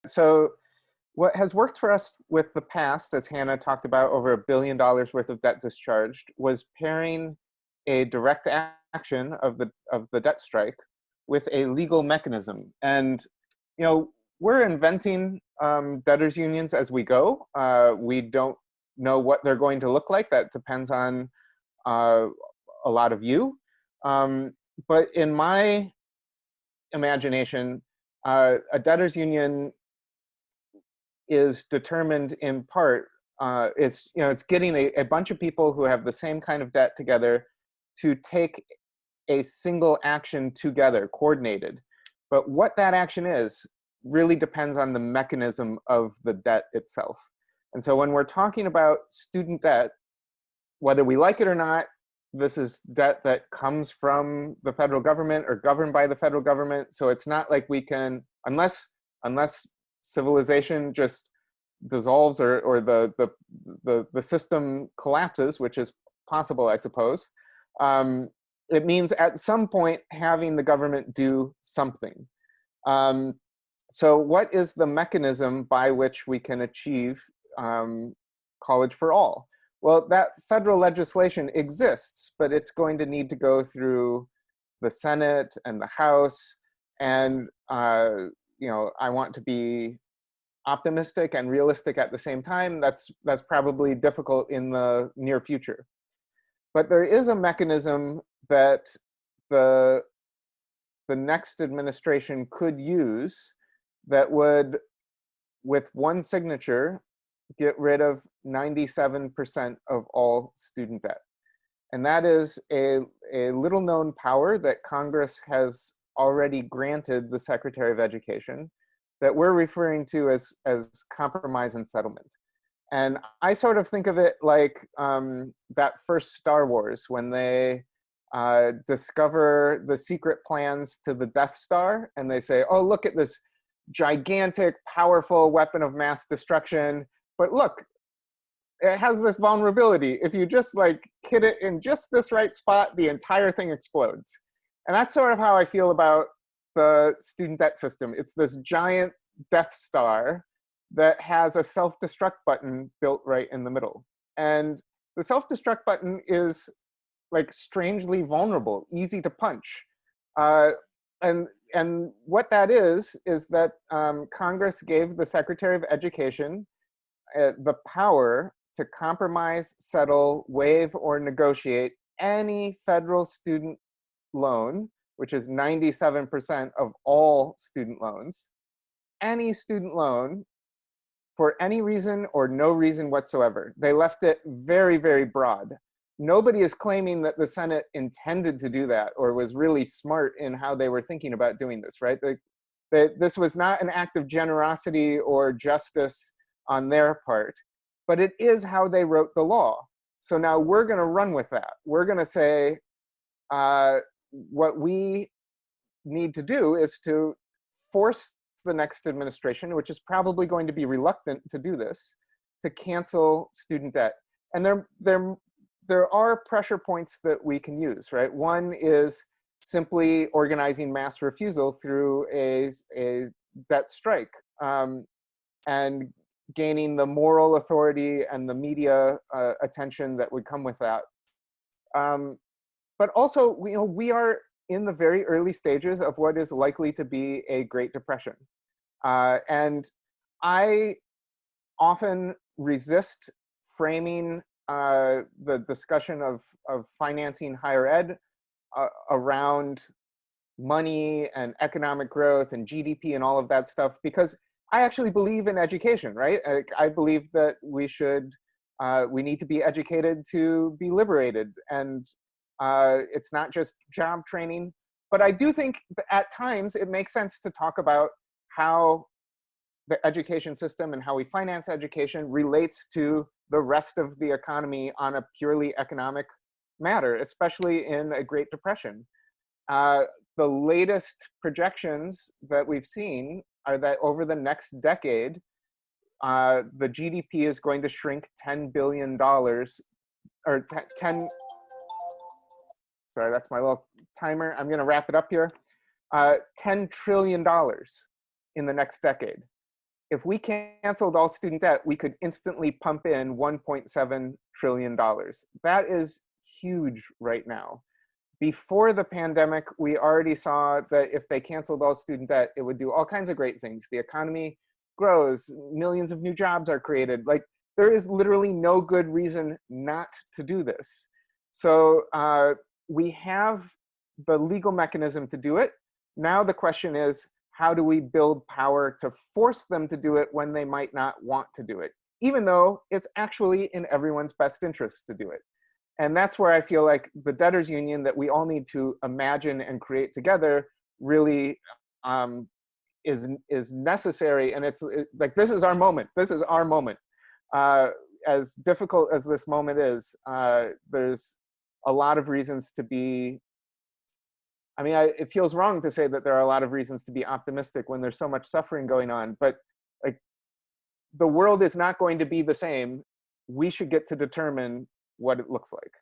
So what has worked for us with the past, as Hannah talked about, over $1 billion worth of debt discharged, was pairing a direct action of the debt strike with a legal mechanism. And we're inventing debtors unions as we go. We don't know what they're going to look like. That depends on a lot of you. But in my imagination, a debtors union is determined in part, it's getting a bunch of people who have the same kind of debt together to take a single action together, coordinated. But what that action is really depends on the mechanism of the debt itself. And so when we're talking about student debt, whether we like it or not, this is debt that comes from the federal government or governed by the federal government. So it's not like we can, unless civilization just dissolves or the system collapses, which is possible, I suppose. It means at some point having the government do something. So what is the mechanism by which we can achieve college for all? Well, that federal legislation exists, but it's going to need to go through the Senate and the House. And I want to be optimistic and realistic at the same time. That's probably difficult in the near future. But there is a mechanism that the next administration could use that would, with one signature, get rid of 97% of all student debt. And that is a little known power that Congress has already granted the Secretary of Education that we're referring to as compromise and settlement. And I sort of think of it like that first Star Wars, when they discover the secret plans to the Death Star, and they say, oh, look at this gigantic, powerful weapon of mass destruction. But look, it has this vulnerability. If you just hit it in just this right spot, the entire thing explodes. And that's sort of how I feel about the student debt system. It's this giant Death Star that has a self-destruct button built right in the middle. And the self-destruct button is strangely vulnerable, easy to punch. And what that is that Congress gave the Secretary of Education the power to compromise, settle, waive, or negotiate any federal student loan, which is 97% of all student loans, any student loan for any reason or no reason whatsoever. They left it very, very broad. Nobody is claiming that the Senate intended to do that or was really smart in how they were thinking about doing this, right? This was not an act of generosity or justice on their part, but it is how they wrote the law. So now we're going to run with that. We're going to say what we need to do is to force the next administration, which is probably going to be reluctant to do this, to cancel student debt. And there are pressure points that we can use, right? One is simply organizing mass refusal through a debt strike and gaining the moral authority and the media attention that would come with that. But also, we are in the very early stages of what is likely to be a Great Depression. And I often resist framing the discussion of financing higher ed around money and economic growth and GDP and all of that stuff, because I actually believe in education, right? I believe that we need to be educated to be liberated. And it's not just job training. But I do think that at times it makes sense to talk about how the education system and how we finance education relates to the rest of the economy on a purely economic matter, especially in a Great Depression. The latest projections that we've seen are that over the next decade, the GDP is going to shrink $10 billion, or 10, sorry, that's my little timer. I'm going to wrap it up here. $10 trillion in the next decade. if we canceled all student debt, we could instantly pump in $1.7 trillion. That is huge right now. Before the pandemic, we already saw that if they canceled all student debt, it would do all kinds of great things. The economy grows, millions of new jobs are created. Like, there is literally no good reason not to do this. So we have the legal mechanism to do it. Now the question is, how do we build power to force them to do it when they might not want to do it, even though it's actually in everyone's best interest to do it? And that's where I feel like the debtors union that we all need to imagine and create together really is necessary. And like, this is our moment. This is our moment. As difficult as this moment is, there's a lot of reasons to be, I mean, it feels wrong to say that there are a lot of reasons to be optimistic when there's so much suffering going on, but like, the world is not going to be the same. We should get to determine what it looks like.